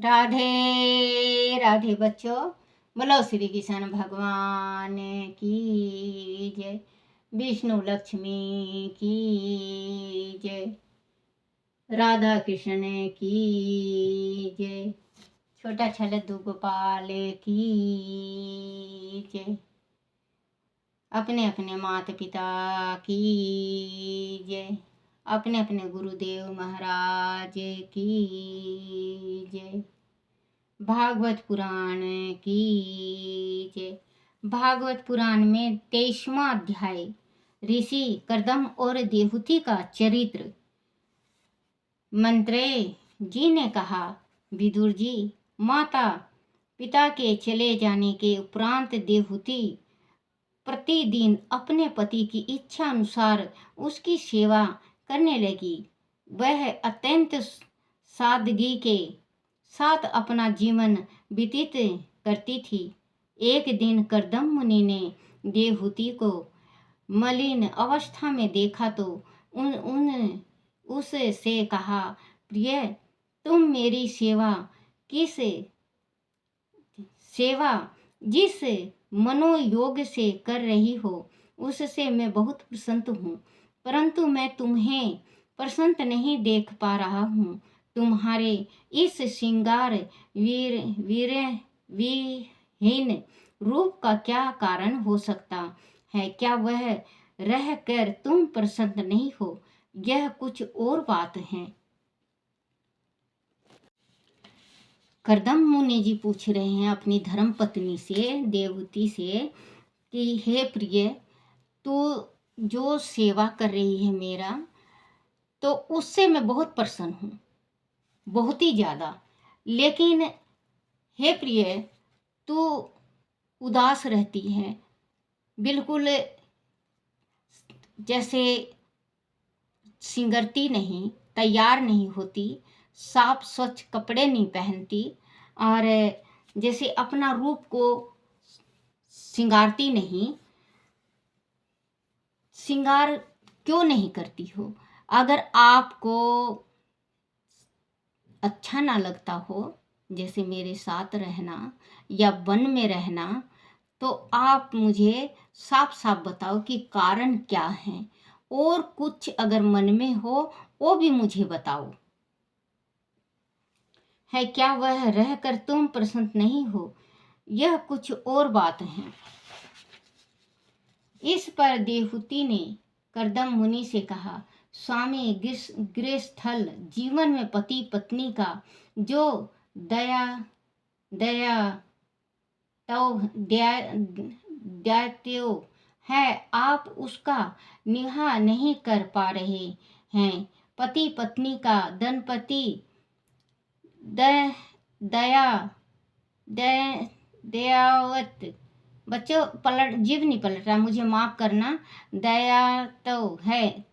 राधे राधे बच्चों। बोलो श्री कृष्ण भगवान की जय। विष्णु लक्ष्मी की जय। राधा कृष्ण की जय। छोटा छलदू गोपाल की जय। अपने अपने माता पिता की जय। अपने अपने गुरुदेव महाराज की जय। भागवत पुराण की जय। भागवत पुराण में 23वां अध्याय ऋषि कर्दम और देवहूति का चरित्र। मंत्रेय जी ने कहा, विदुर जी, माता पिता के चले जाने के उपरांत देवहूति प्रतिदिन अपने पति की इच्छा अनुसार उसकी सेवा करने लगी। वह अत्यंत सादगी के साथ अपना जीवन व्यतीत करती थी। एक दिन कर्दम मुनि ने देवहूति को मलिन अवस्था में देखा तो उससे कहा, प्रिय, तुम मेरी सेवा जिस मनोयोग से कर रही हो उससे मैं बहुत प्रसन्न हूँ, परंतु मैं तुम्हें प्रसन्न नहीं देख पा रहा हूँ। तुम्हारे इस श्रृंगार विहीन रूप का क्या कारण हो सकता है? क्या वह रह कर तुम प्रसन्न नहीं हो? यह कुछ और बात है। कर्दम मुनि जी पूछ रहे हैं अपनी धर्म पत्नी से, देवहूति से, कि हे प्रिय, तू जो सेवा कर रही है मेरा, तो उससे मैं बहुत प्रसन्न हूँ, बहुत ही ज़्यादा। लेकिन हे प्रिय, तू उदास रहती है, बिल्कुल जैसे सिंगरती नहीं, तैयार नहीं होती, साफ स्वच्छ कपड़े नहीं पहनती, और जैसे अपना रूप को सिंगारती नहीं। सिंगार क्यों नहीं करती हो? अगर आपको अच्छा ना लगता हो, जैसे मेरे साथ रहना या वन में रहना, तो आप मुझे साफ साफ बताओ कि कारण क्या है, और कुछ अगर मन में हो वो भी मुझे बताओ। है क्या वह रहकर तुम प्रसन्न नहीं हो? यह कुछ और बात है। इस पर देवहूति ने कर्दम मुनि से कहा, स्वामी, गृहस्थल जीवन में पति पत्नी का जो दायित्व है, आप उसका निभा नहीं कर पा रहे हैं। पति पत्नी का दंपति दयावत, बच्चों जीव नहीं पलट रहा, मुझे माफ करना। दया तो है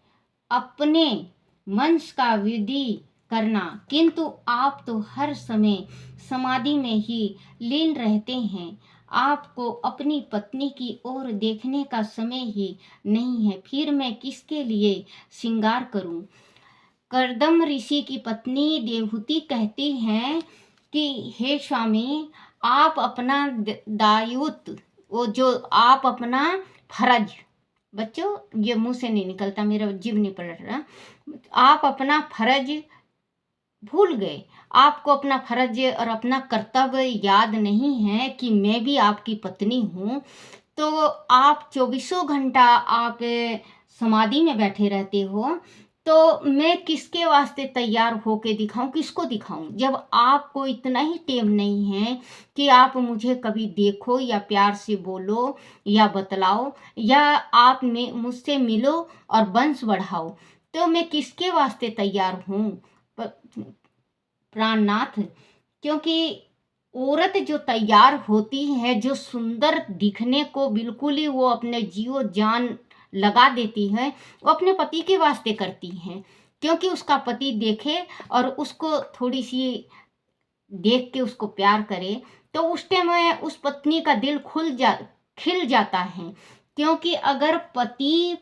अपने वंश का वृद्धि करना, किंतु आप तो हर समय समाधि में ही लीन रहते हैं। आपको अपनी पत्नी की ओर देखने का समय ही नहीं है, फिर मैं किसके लिए श्रृंगार करूं? कर्दम ऋषि की पत्नी देवहूति कहती हैं कि हे स्वामी, आप अपना दायित्व, वो जो आप अपना फर्ज, बच्चों ये मुंह से नहीं निकलता, मेरा जीभ नहीं पलट रहा, आप अपना फर्ज भूल गए। आपको अपना फर्ज और अपना कर्तव्य याद नहीं है कि मैं भी आपकी पत्नी हूँ। तो आप 24 घंटा आप समाधि में बैठे रहते हो, तो मैं किसके वास्ते तैयार होके दिखाऊं, किसको दिखाऊं, जब आपको इतना ही टेम नहीं है कि आप मुझे कभी देखो या प्यार से बोलो या बतलाओ या आप मुझसे मिलो और वंश बढ़ाओ, तो मैं किसके वास्ते तैयार हूँ प्राणनाथ? क्योंकि औरत जो तैयार होती है, जो सुंदर दिखने को बिल्कुल ही वो अपने जीव जान लगा देती है, वो अपने पति के वास्ते करती हैं, क्योंकि उसका पति देखे और उसको थोड़ी सी देख के उसको प्यार करे, तो उस टाइम में उस पत्नी का दिल खिल जाता है। क्योंकि अगर पति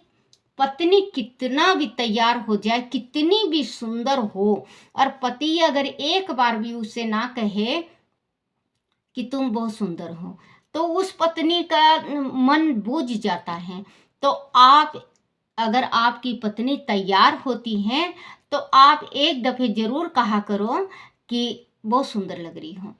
पत्नी कितना भी तैयार हो जाए, कितनी भी सुंदर हो, और पति अगर एक बार भी उसे ना कहे कि तुम बहुत सुंदर हो, तो उस पत्नी का मन बुझ जाता है। तो आप, अगर आपकी पत्नी तैयार होती हैं तो आप एक दफ़े ज़रूर कहा करो कि बहुत सुंदर लग रही हो,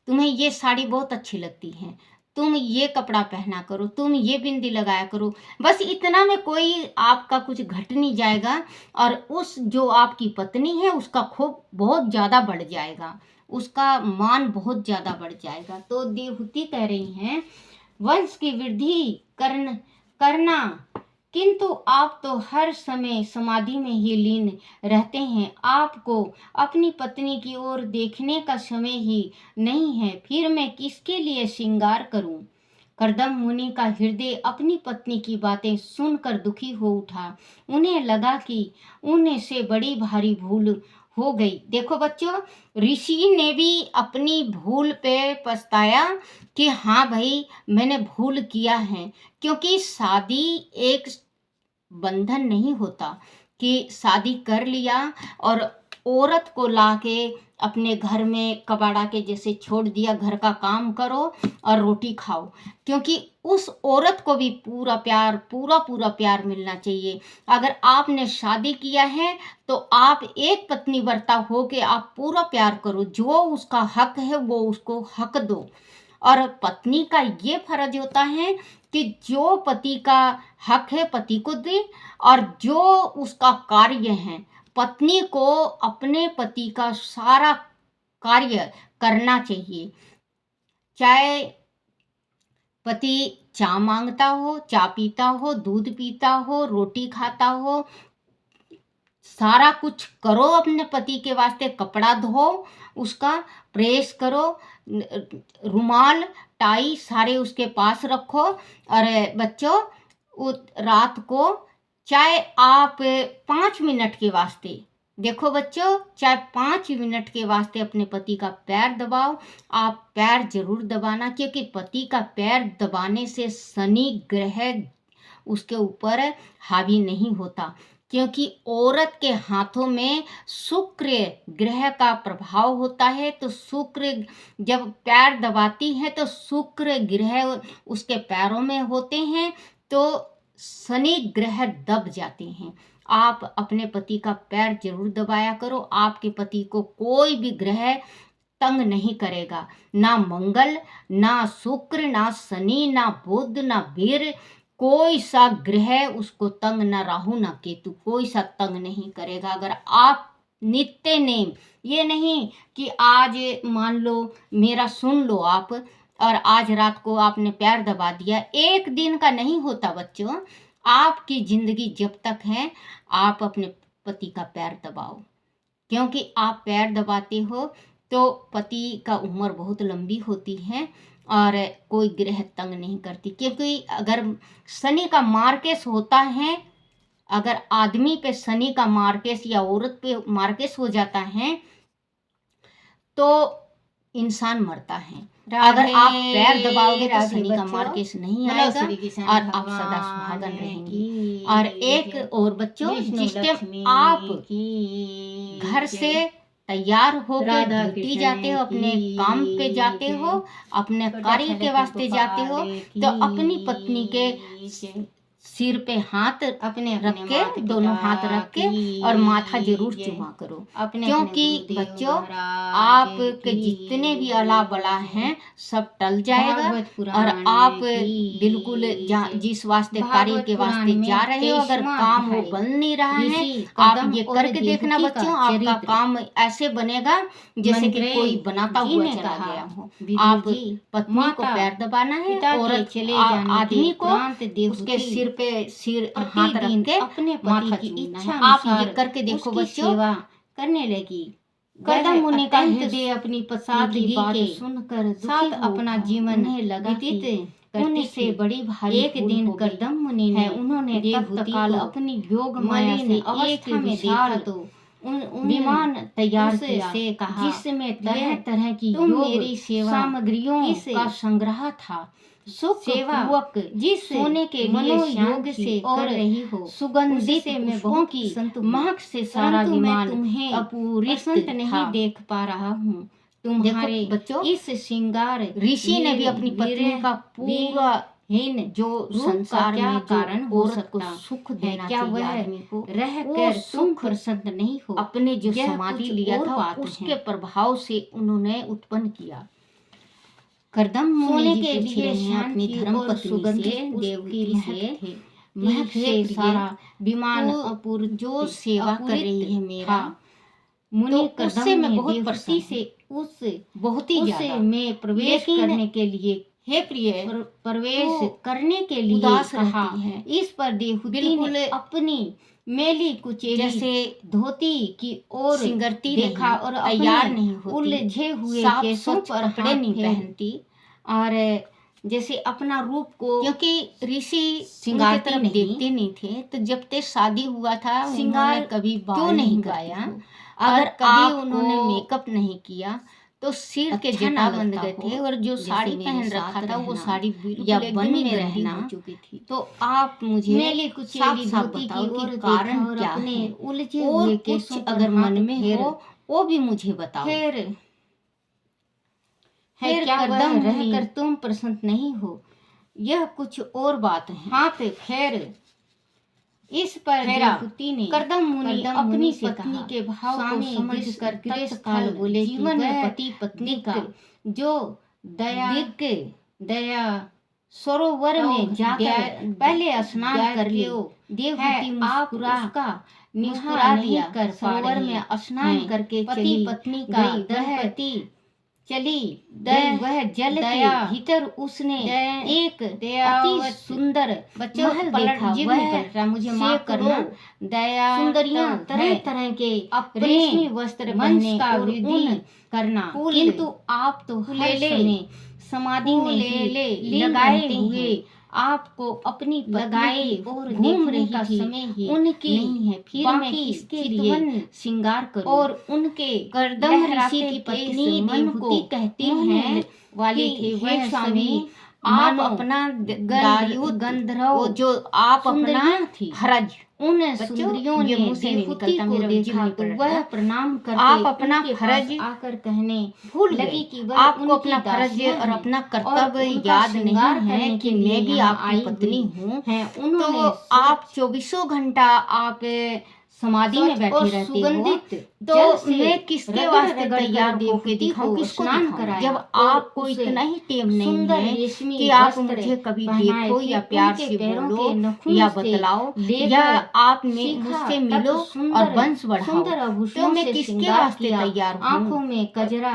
तुम्हें ये साड़ी बहुत अच्छी लगती है, तुम ये कपड़ा पहना करो, तुम ये बिंदी लगाया करो। बस इतना में कोई आपका कुछ घट नहीं जाएगा, और उस जो आपकी पत्नी है उसका खूब बहुत ज़्यादा बढ़ जाएगा, उसका मान बहुत ज़्यादा बढ़ जाएगा। तो देवहूति कह रही हैं, वंश की वृद्धि करना, किंतु आप तो हर समय समाधि में ही लीन रहते हैं, आपको अपनी पत्नी की ओर देखने का समय ही नहीं है, फिर मैं किसके लिए श्रृंगार करूं। करदम मुनि का हृदय अपनी पत्नी की बातें सुनकर दुखी हो उठा। उन्हें लगा कि उन्हें से बड़ी भारी भूल हो गई। देखो बच्चों, ऋषि ने भी अपनी भूल पे पछताया कि हाँ भाई, मैंने भूल किया है, क्योंकि शादी एक बंधन नहीं होता कि शादी कर लिया और औरत को लाके अपने घर में कबाड़ा के जैसे छोड़ दिया, घर का काम करो और रोटी खाओ, क्योंकि उस औरत को भी पूरा प्यार मिलना चाहिए। अगर आपने शादी किया है तो आप एक पत्नी वर्ता हो के आप पूरा प्यार करो, जो उसका हक है वो उसको हक दो। और पत्नी का ये फर्ज होता है कि जो पति का हक है पति को दे, और जो उसका कार्य है, पत्नी को अपने पति का सारा कार्य करना चाहिए। चाहे पति चाय मांगता हो, चाय पीता हो, दूध पीता हो, रोटी खाता हो, सारा कुछ करो अपने पति के वास्ते। कपड़ा धो, उसका प्रेस करो, रुमाल टाई सारे उसके पास रखो। और बच्चों, रात को चाहे आप 5 मिनट के वास्ते, देखो बच्चों, चाहे 5 मिनट के वास्ते अपने पति का पैर दबाओ। आप पैर जरूर दबाना, क्योंकि पति का पैर दबाने से शनि ग्रह उसके ऊपर हावी नहीं होता, क्योंकि औरत के हाथों में शुक्र ग्रह का प्रभाव होता है। तो शुक्र जब पैर दबाती है तो शुक्र ग्रह उसके पैरों में होते हैं, तो शनि ग्रह दब जाते हैं। आप अपने पति का पैर जरूर दबाया करो। आपके पति को कोई भी ग्रह तंग नहीं करेगा, ना मंगल, ना शुक्र, ना शनि, ना बुध, ना वीर, कोई सा ग्रह उसको तंग, ना राहु ना केतु, कोई सा तंग नहीं करेगा। अगर आप नित्य नेम, ये नहीं कि आज मान लो मेरा सुन लो आप, और आज रात को आपने पैर दबा दिया, एक दिन का नहीं होता बच्चों। आपकी जिंदगी जब तक है आप अपने पति का पैर दबाओ, क्योंकि आप पैर दबाते हो तो पति का उम्र बहुत लंबी होती है और कोई ग्रह तंग नहीं करती। क्योंकि अगर शनि का मार्केस होता है, अगर आदमी पे शनि का मार्केस या औरत पे मार्केस हो जाता है तो इंसान मरता है। अगर आप पैर दबाओगे तो शनि का मार्केस नहीं आएगा और आप सदा सुहागन रहेंगी। और एक और बच्चों, जिस टाइम आप घर से तैयार होकर ड्यूटी जाते हो, अपने काम पे जाते हो, अपने कार्य के वास्ते जाते हो, तो अपनी पत्नी के सिर पे हाथ अपने रख के, दोनों हाथ रख के और माथा जरूर चुमा करो। क्योंकि बच्चों, आपके जितने भी अला बला हैं सब टल जाएगा और आप बिल्कुल जिस वास्ते कार्य के वास्ते जा रहे हो, अगर काम वो बन नहीं रहा है, आप ये करके देखना बच्चों, आपका काम ऐसे बनेगा जैसे कि कोई बनाता हुआ चला गया हो। आप पत्नी को पैर दबाना है, औरत आदमी को उसके सिर पे हाथ रख के अपने माथा चूमना है। आप ये करके देखो बच्चों, सेवा करने लगी। करदम मुनि का हृदय अपनी पत्नी की बात सुनकर साथ अपना जीवन व्यतीत करने से बड़ी भारी एक दिन करदम मुनि ने उन्होंने तत्काल अपनी योग माया से अवस्था में देखा तो विमान तैयार से कहा, जिसमें तरह तरह की योग मेरी सेवा सामग्रियों का संग्रह था। सुख सेवा पूर्वक जिस सोने के लिए मनोयोग से और कर रही हो, सुगंधित उससे मैं पुष्पों बहुत की प्रसन्न हूँ। महक से सारा परंतु मैं विमान तुम्हें अपूरित प्रसन्न नहीं था। देख पा रहा हूँ। तुम्हारे देखो बच्चों, इस श्रृंगार ऋषि ने भी अपनी पत्नी का पूरा हीन जो संसार क्या में जो कारण हो औरत को सकता सुख है, देना क्या चाहिए वह आदमी को, रह वो कर तुम सुख प्रसन्न नहीं हो। अपने जो यह समाधि कुछ लिया और था बात उसके है। प्रभाव से उन्होंने उत्पन्न किया। करदम सोने मुनि जी के पूछ लिए रहे हैं अपनी शांति धर्म और पत्नी से, सुगंधित देवकी पुष्प से, थे। महक हे से प्रिय, सारा विमान तू अपूर्व जो सेवा कर रही है मेरा, था। मुनि तो उससे मैं बहुत देवहूति प्रसन्न से उस बहुत ही उससे ज्यादा मैं प्रवेश लेकिन करने के लिए, हे प्रिय, प्रवेश तो करने के लिए उदास कहा। रहती है। इस पर देवहूति बिल्कुल ने अपनी मेली कुचेली जैसे धोती की ओर सिंगरती देखा नहीं, और तैयार अपने नहीं होती, उलझे हुए साफ केसों सुच पर कपड़े हाथ नहीं फेर पहनती, और जैसे अपना रूप को, क्योंकि ऋषि श्रृंगार उनकी तरफ देखते नहीं थे। तो जब ते शादी हुआ था, श्रृंगार उन्होंने कभी क्यों बाल नहीं नहीं करती गाया, हो? अगर कभी कभी उन्होंने उन्होंने मेकअप नहीं किया तो सिर के अच्छा जटा ना बंध लगता गए हो, थे, और जो जैसे साड़ी मेरे पहन साथ रखा था वो रहना, साड़ी बिल्कुल या एकदम वन ही में गंदी रहना हो चुकी थी। तो आप मुझे मेली साफ कुचेली साफ धोती बताओ की ओर कि देखा कारण और क्या अपने है, उलझे और हुए कुछ केसों पर अगर मन हाथ में फेर हो वो भी मुझे बताओ। फिर क्या वह कदम रहकर तुम प्रसन्न नहीं हो, यह कुछ और बात है। हाथ फेर। इस पर देवहूति ने करदम मुनि अपनी से पत्नी कहा, के भाव को स्वामी समझ कर तत्काल बोले कि जीवन में वह पति पत्नी का जो दया सरोवर में तो जाकर पहले स्नान कर ले। देवहूति मुस्कुरा दिया कर सरोवर में स्नान करके पति पत्नी का दंपति चली वह जल दया के भीतर उसने एक अति सुंदर बच्चों महल पलट देखा। जीव वह नहीं पलट रहा, मुझे माफ करना। दया सुंदरियां तो तरह है तरह के अपने रेशमी वस्त्र वंश पहने का और वृद्धि ऊन करना, किंतु आप तो हर ले समय समाधि में ही लीन लगाए रहते हुए हैं। आपको अपनी लगाए और घूम देखने रही का थी, समय ही उनकी नहीं है। फिर मैं बाकी किसके चितवन लिए श्रृंगार करूं? और उनके करदम लहराते ऋषि की केस पत्नी मन देवहूति को कहती मोहने हैं वाले कि थे। हे वह स्वामी, सभी आप मानो अपना गंधर्व वो जो आप अपना सुंदरियां थी। फर्ज उन बच्चों, सुंदरियों ये ने मुंह से नहीं देवहूति निकलता, को मेरा जीव देखा नहीं तो पलटता। वह प्रणाम करके आप अपना उनके फर्ज पास आकर कहने भूल लगी गए। कि वह आपको उनकी अपना फर्ज दासियां और हैं अपना और कर्तव्य उनका याद श्रृंगार नहीं है करने कि के मैं लिए भी यहाँ आपकी आई पत्नी हुई हूँ। हैं। उन्होंने तो आप 24 घंटा आप समाधि में बैठे रहते हो, सुगंधित तो जल से मैं किसके रगड़ वास्ते रगड़ कर तैयार होके देवहूति दिखाऊं, को किसको स्नान दिखाऊं? कराया जब और आपको उसे इतना ही टेम नहीं सुंदर है रेशमी कि आप वस्त्र मुझे कभी पहनाए, देखो फिर या प्यार उनके से पैरों बोलो के नखून या से बतलाओ लेकर या आप शिखा मुझसे तक मिलो सुंदर और वंश बढ़ाओ। सुंदर आभूषणों तो मैं से किसके श्रृंगार वास्ते किया। तैयार हूँ? आंखों में कजरा,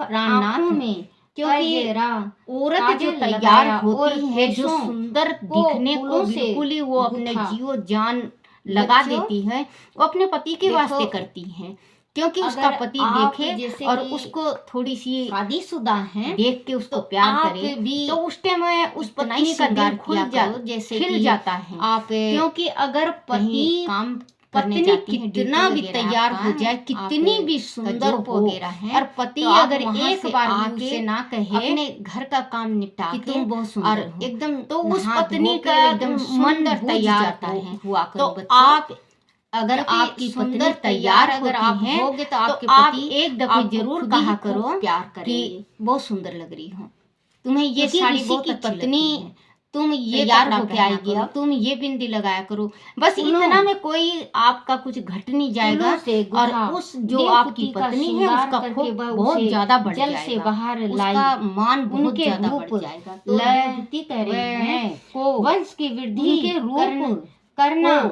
रामनाथ, आंखों में क्योंकि कजरा, औरत जो काजल तैयार लगाया होती और है, जो केशों सुंदर को दिखने को फूलों से बिल्कुल ही वो अपने गुथा। जीव जान लगा बच्चों, देती है, वो अपने पति के देखो, वास्ते करती है, क्योंकि उसका अगर पति आप देखे जैसे और कि उसको थोड़ी सी शादीशुदा हैं देख के उसको तो प्यार आप करे, भी तो उस टाइम उस इतना ही पत्नी का श्रृंगार दिल किया करो जैसे खिल कि जाता है। आप क्योंकि अगर कहीं पति काम करने पत्नी जाती है, कितना ड्यूटी भी वगैरह तैयार आपका, हो जाए, कितनी आप भी का सुंदर जॉब हो वगैरह है, और पति तो आप अगर वहाँ एक से बार भी आके उसे ना कहे अपने घर का काम निपटा कि के तुम बहुत सुंदर और हो, एकदम तो उस नहा पत्नी धो का कर एकदम मन सुंदर बुझ तैयार जाता है। हुआ तो करो बच्चों। आप अगर क्योंकि आपकी पत्नी सुंदर तैयार अगर होती आप हैं, होगे तो तो आपके आप पति एक दफे आपको जरूर खुद ही कहा खूब करो प्यार करेंगे कि बहुत सुंदर लग रही हो, तुम्हें ये क्योंकि साड़ी ऋषि बहुत की अच्छी पत्नी लगती है, तुम ये तैयार कपड़ा होके पहना आएगी, करो, अब तुम ये बिंदी लगाया करो। बस उन्हों- इतना में कोई आपका कुछ घट नहीं जाएगा फूलों से और गुथा उस जो देवहूति आपकी का पत्नी है श्रृंगार उसका करके खूब वह बहुत उसे ज्यादा बढ़ जल जाएगा, से बाहर उसका लाई। मान बहुत उनके ज्यादा रूप बढ़ जाएगा। तो लय देवहूति कह रही हैं को वंश की वृद्धि उनके रूप करना, को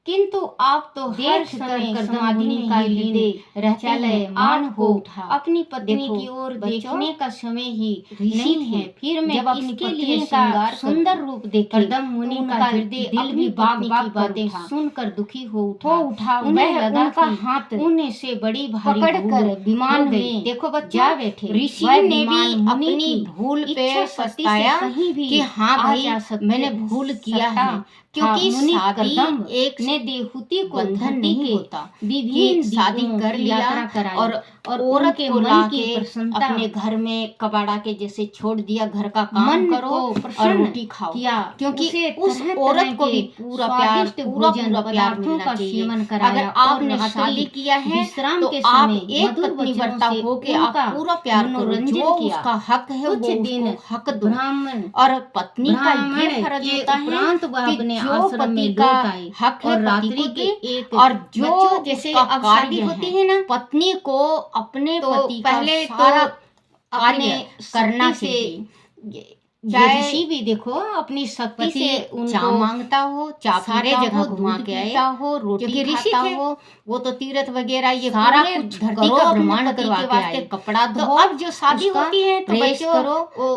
किंतु आप तो हर देख समय कर समाधि मुनि में का ही लीन लीन रहते चले हैं। मान आपको हो उठा। अपनी पत्नी देखो की ओर बच्चों, देखने का समय ही ऋषि नहीं थे। है। फिर मैं जब अपनी किसके पत्नी लिए का श्रृंगार सुंदर करूं? रूप देखे करदम मुनि तो का उनका हृदय दिल अपनी भी बाग पत्नी बाग की पर बातें उठा। सुनकर दुखी हो उठा। उन्हें वह लगा उनका कि हाथ उन्हें से बड़ी भारी पकड़ भूल कर विमान हो गई। में देखो बच्चों, जा बैठे। ऋषि वह ने विमान भी मुनि अपनी की भूल पे इच्छा शक्ति से सताया कहीं भी कि हाँ आ भाई जा सकते मैंने भूल किया सकता है, क्योंकि मुनि शादी करदम एक ने देहूति को बंधन धरती नहीं के होता विभिन्न कि शादी द्वीपों कर की लिया यात्रा कराई और औरत उनके को मन की लाके प्रसन्नता अपने घर में कबाड़ा के जैसे छोड़ दिया, घर का काम मन करो को और प्रसन्न रोटी खाओ, किया, क्योंकि उसे उस तरह-तरह औरत को के भी पूरा प्यार, स्वादिष्ट पूरा भोजन पूरा प्यार पदार्थों मिलना का चाहिए। सेवन कराया अगर और आपने रात्रि शादी किया है विश्राम तो के आप समय एक मधुर पत्नी वचनों वर्ता से हो के उनका आप पूरा प्यार करो, मनोरंजन जो किया। उसका हक है कुछ वो दिन उसको हक दो। ब्राह्मण और पत्नी का ये ब्राह्मण फर्ज के होता है उपरांत वह कि अपने जो आश्रम पति में का लौट आए हक है और पति रात्रि को के दे, एक और जो बच्चों जैसे उसका अब शादी कार्य होती है है ना, पत्नी को अपने तो पति का पहले सारा तो कार्य अपने करना शक्ति से चाहिए। ये चाहे ऋषि भी देखो अपनी शक्ति पति से उनको चा मांगता हो, चा सारे पीता जगह हो, घुमा दूध के आए, पीता हो, रोटी क्योंकि ऋषि खाता थे। हो, वो तो तीर्थ वगैरह ये सारा पूरे कुछ धरती करो का अपने भ्रमण पति करवा के के वास्ते आए। कपड़ा तो धो, अब जो शादी उसका होती है तो प्रेस बच्चों करो, वो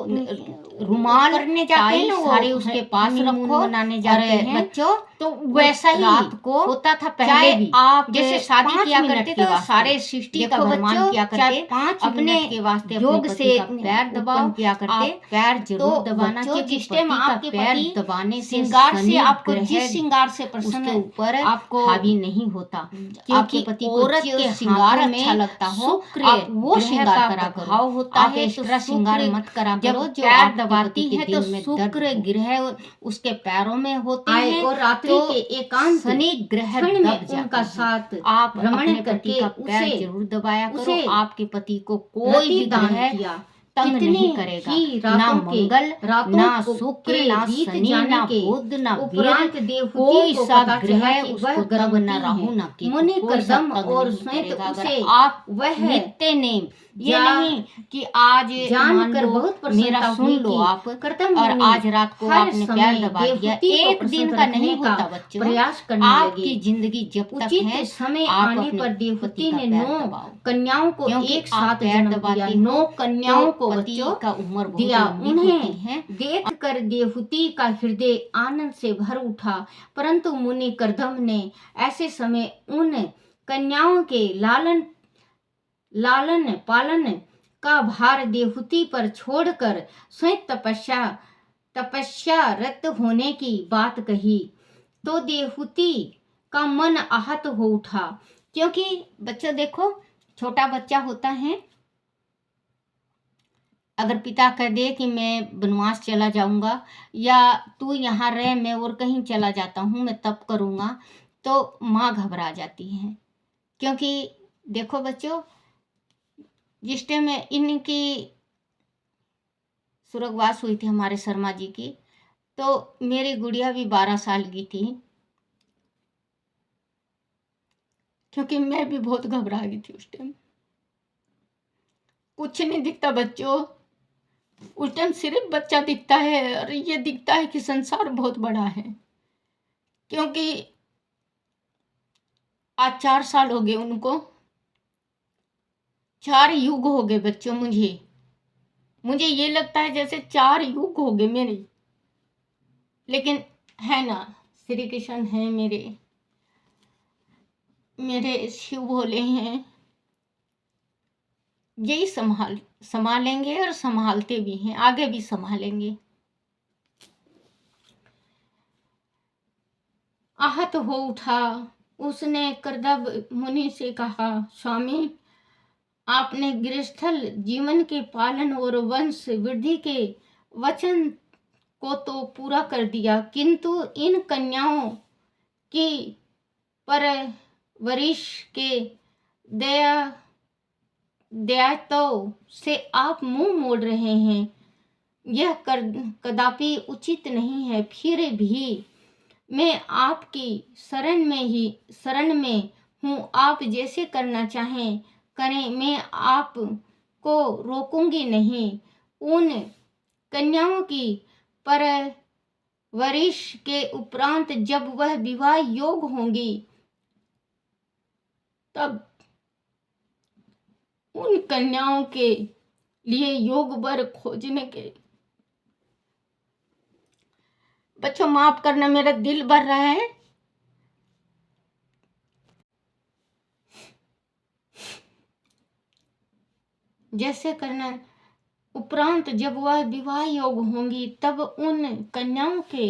रुमाल करने जाते हैं टाई ना, वो सारे उसके पास हनीमून रखो। मनाने जाते अरे हैं बच्चों तो वैसा ही रात को होता था पहले चाहे भी। आप जैसे शादी 5 किया मिनट करते के तो वास्ते, सारे सृष्टि का देखो भ्रमण बच्चों, किया चाहे करते, 5 अपने मिनट के वास्ते अपने योग पति से का पैर दबाओ, उत्पन्न किया करते। आप पैर तो जरूर दबाना, बच्चों क्योंकि जिस टाइम पति का आपके पैर पति दबाने से श्रृंगार से शनि आपको ग्रह जिस श्रृंगार से प्रसन्न उसके ऊपर आपको हावी नहीं होता, आपके क्योंकि पति को औरत जो के श्रृंगार हाथों अच्छा में लगता हो, शुक्र आप वो ग्रह श्रृंगार का करा प्रभाव करो। होता आप है। तो एक्स्ट्रा श्रृंगार शुक्र मत करा जब करो, जो पैर आपके दबाती पति के है तो दिल में दर्द शुक्र हो। ग्रह उसके पैरों में होते आए हैं और रात्रि तो के एकांत शनि ग्रह क्षण दब में जाते उनका हैं। साथ आप भ्रमण अपने पति करके का पैर उसे जरूर दबाया करो। उसे आपके पति को कोई भी दान ग्रह किया। तंग कितने नहीं करेगा, ही ना रातों के मंगल, रातों ना को शुक्र, के ना बीत शनि, जाने ना के बुध, ना उपरांत वीर, देवहूति कोई को सा पता चला ग्रह कि उसको वह तंग गर्भवती न राहु है। न केतु, मुनि कोई सा करदम तंग और नहीं स्वयं करेगा। अगर उसे आप वह नित्य नेम ये जा- नहीं कि आज जान मान कर लो बहुत प्रसन्नता मेरा सुन हुई लो कि आप, करदम और मुनि आज रात को हर आपने समय प्यार दबा दिया, देवहूति को एक दिन प्रसन्न का नहीं रखने का होता बच्चों। प्रयास करने आपकी लगे। जिंदगी जब तक उचित है समय आप आने अपने पर पति देवहूति का ने पैर 9 दबाओ, कन्याओं को क्योंकि एक आप साथ पैर जन्म दबाती दिया। हो 9 कन्याओं को पति बच्चों का उम्र बहुत दिया। लंबी होती उन्हें है। देख कर देवहूति का हृदय आनंद से भर उठा, परंतु मुनि करदम ने ऐसे समय उन कन्याओं के लालन पालन का भार देवहूति पर छोड़कर स्वयं तपस्यारत होने की बात कही, तो देवहूति का मन आहत हो उठा। क्योंकि बच्चों देखो, छोटा बच्चा होता है, अगर पिता कह दे कि मैं वनवास चला जाऊंगा या तू यहाँ रह, मैं और कहीं चला जाता हूँ, मैं तब करूँगा, तो माँ घबरा जाती है। क्योंकि देखो बच्चों, जिस टाइम में इनकी स्वर्गवास हुई थी हमारे शर्मा जी की, तो मेरी गुड़िया भी 12 साल की थी, क्योंकि मैं भी बहुत घबरा गई थी उस टाइम। कुछ नहीं दिखता बच्चों, उस टाइम सिर्फ बच्चा दिखता है और ये दिखता है कि संसार बहुत बड़ा है। क्योंकि आज 4 साल हो गए उनको, 4 युग हो गए बच्चों। मुझे ये लगता है जैसे 4 युग हो गए मेरे, लेकिन है ना, श्री कृष्ण है, मेरे शिव भोले हैं, यही संभालेंगे और संभालते भी हैं, आगे भी संभालेंगे। आहत हो उठा, उसने करदम मुनि से कहा, स्वामी, आपने गृहस्थल जीवन के पालन और वंश वृद्धि के वचन को तो पूरा कर दिया, किंतु इन कन्याओं की परवरिश के दायित्व से आप मुंह मोड़ रहे हैं। यह कदापि उचित नहीं है। फिर भी मैं आपकी शरण में हूँ, आप जैसे करना चाहें करें, मैं आपको रोकूंगी नहीं। उन कन्याओं की परवरिश के उपरांत जब वह विवाह योग्य होंगी, तब उन कन्याओं के लिए योग्य वर खोजने के। बच्चों माफ करना, मेरा दिल भर रहा है। जैसे करना उपरांत जब वह विवाह योग्य होंगी, तब उन कन्याओं के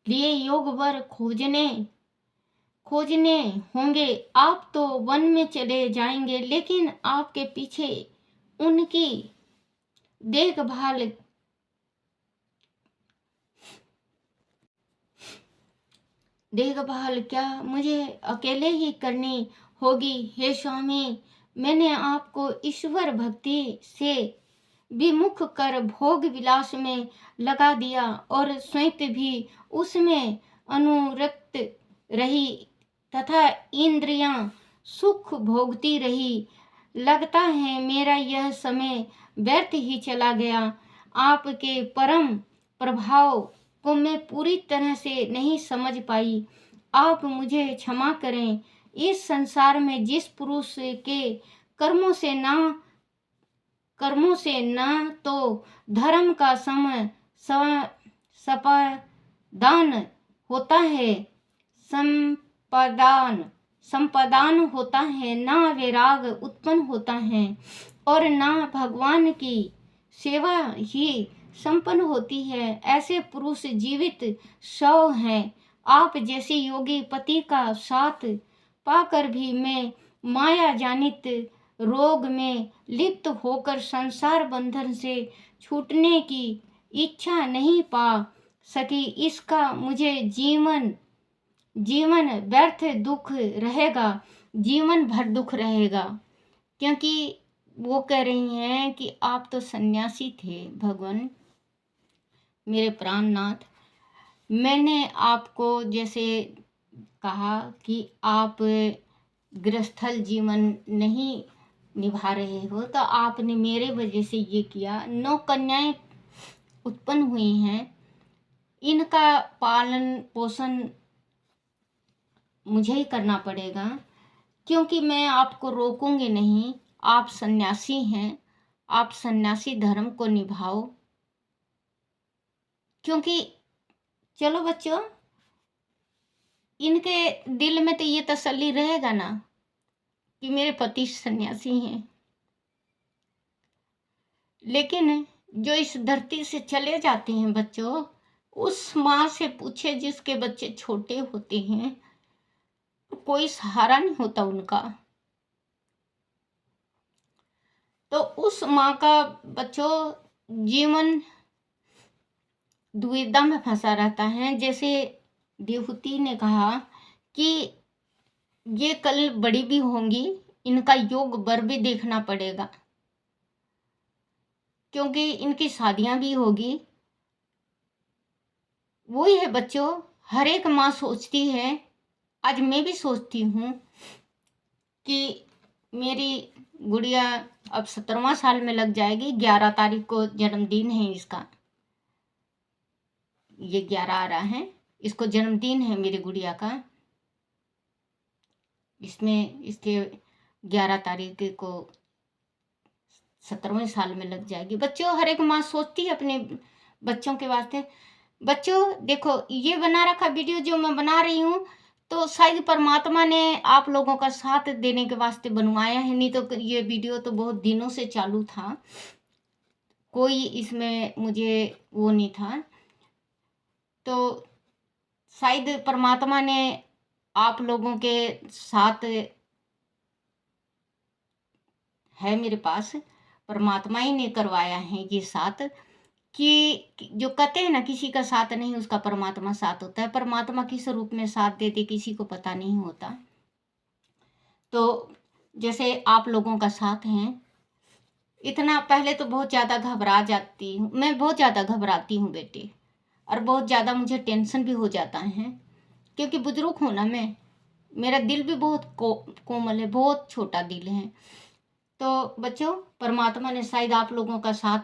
लिए योग्य वर खोजने खोजने होंगे। आप तो वन में चले जाएंगे, लेकिन आपके पीछे उनकी देखभाल देखभाल क्या मुझे अकेले ही करनी होगी। हे स्वामी, मैंने आपको ईश्वर भक्ति से विमुख कर भोग विलास में लगा दिया और स्वयं भी उसमें अनुरक्त रही तथा इंद्रियां सुख भोगती रही। लगता है मेरा यह समय व्यर्थ ही चला गया। आपके परम प्रभाव को मैं पूरी तरह से नहीं समझ पाई। आप मुझे क्षमा करें। इस संसार में जिस पुरुष के कर्मों से न तो धर्म का संपादन होता है, संपादन होता है, ना वैराग उत्पन्न होता है और ना भगवान की सेवा ही संपन्न होती है, ऐसे पुरुष जीवित 100 हैं। आप जैसे योगी पति का साथ पाकर भी मैं माया जानित रोग में लिप्त होकर संसार बंधन से छूटने की इच्छा नहीं पा सकी। इसका मुझे जीवन व्यर्थ दुख रहेगा, जीवन भर दुख रहेगा। क्योंकि वो कह रही हैं कि आप तो सन्यासी थे भगवान, मेरे प्राणनाथ। मैंने आपको जैसे कहा कि आप गृहस्थल जीवन नहीं निभा रहे हो, तो आपने मेरे वजह से ये किया। 9 कन्याएं उत्पन्न हुई हैं, इनका पालन पोषण मुझे ही करना पड़ेगा, क्योंकि मैं आपको रोकूंगी नहीं। आप सन्यासी हैं, आप सन्यासी धर्म को निभाओ। क्योंकि चलो बच्चों, इनके दिल में तो ये तसल्ली रहेगा ना कि मेरे पति सन्यासी हैं, लेकिन जो इस धरती से चले जाते हैं बच्चों, उस माँ से पूछे जिसके बच्चे छोटे होते हैं, कोई सहारा नहीं होता उनका। तो उस माँ का बच्चों जीवन दुविधा में फंसा रहता है। जैसे देवहूति ने कहा कि ये कल बड़ी भी होंगी, इनका योग बर भी देखना पड़ेगा, क्योंकि इनकी शादियां भी होगी। वही है बच्चों, हर एक माँ सोचती है, आज मैं भी सोचती हूँ कि मेरी गुड़िया अब 17वां साल में लग जाएगी। 11 तारीख को जन्मदिन है इसका, ये 11 आ रहा है, इसको जन्मदिन है मेरी गुड़िया का। इसमें इसके 11 तारीख को 17वें साल में लग जाएगी। बच्चों, हर एक माँ सोचती है अपने बच्चों के वास्ते। बच्चों देखो, ये बना रखा वीडियो जो मैं बना रही हूँ, तो शायद परमात्मा ने आप लोगों का साथ देने के वास्ते बनवाया है, नहीं तो ये वीडियो तो बहुत दिनों से चालू था, कोई इसमें मुझे वो नहीं था। तो शायद परमात्मा ने आप लोगों के साथ है, मेरे पास परमात्मा ही ने करवाया है ये साथ। कि जो कहते हैं ना, किसी का साथ नहीं उसका परमात्मा साथ होता है। परमात्मा किस रूप में साथ देते किसी को पता नहीं होता। तो जैसे आप लोगों का साथ है, इतना पहले तो बहुत ज़्यादा घबरा जाती हूँ मैं, बहुत ज़्यादा घबराती हूँ बेटे, और बहुत ज़्यादा मुझे टेंशन भी हो जाता है, क्योंकि बुजुर्ग हूँ ना मैं, मेरा दिल भी बहुत कोमल है, बहुत छोटा दिल है। तो बच्चों, परमात्मा ने शायद आप लोगों का साथ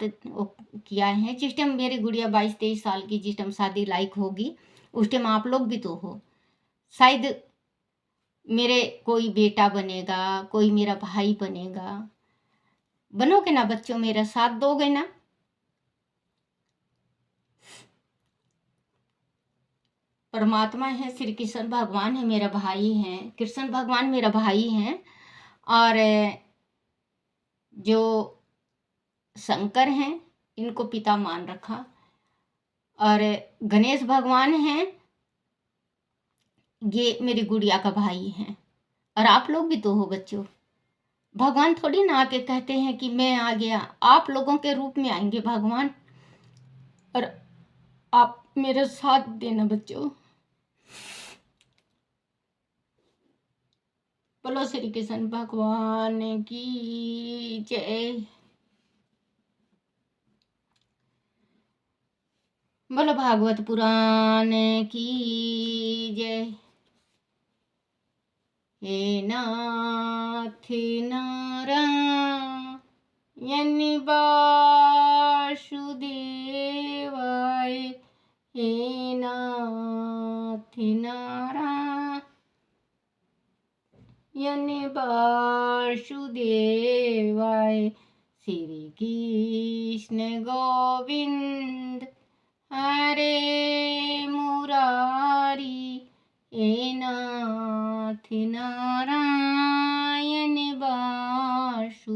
किया है। जिस टाइम मेरी गुड़िया 22-23 साल की, जिस टाइम शादी लायक होगी, उस टाइम आप लोग भी तो हो। शायद मेरे कोई बेटा बनेगा, कोई मेरा भाई बनेगा। बनोगे ना बच्चों, मेरा साथ दोगे ना? परमात्मा है, श्री कृष्ण भगवान है, मेरा भाई है, कृष्ण भगवान मेरा भाई है। और जो शंकर हैं, इनको पिता मान रखा। और गणेश भगवान हैं, ये मेरी गुड़िया का भाई है और आप लोग भी तो हो बच्चों। भगवान थोड़ी ना आके कहते हैं कि मैं आ गया, आप लोगों के रूप में आएंगे भगवान, और आप मेरा साथ देना बच्चों। बोलो श्री कृष्ण भगवान की जय। बोलो भागवत पुराण की जय। हे नाथ नारायण वासुदेवाय, हे नाथ नारायण वासुदेवाय, श्री कृष्ण गोविंद हरे मुरारी, हे नाथ नारायण वासुदेवाय।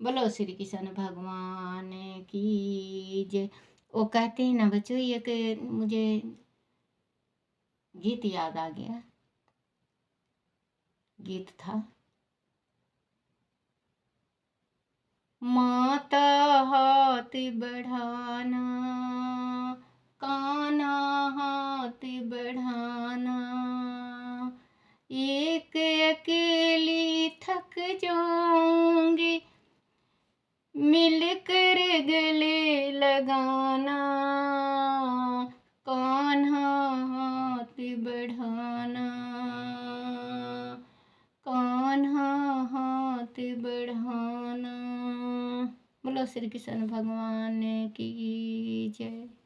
बोलो श्री कृष्ण भगवान की जय। वो कहते हैं ना बच्चों, ये कि मुझे गीत याद आ गया। गीत था, माता हाथ बढ़ाना, कान्हा हाथ बढ़ाना, एक अकेली थक जाऊंगी, मिलकर गले लगाना, कान्हा हाथ बढ़ाना, कान्हा हाथ बढ़ाना। बोलो श्री कृष्ण भगवान की जय।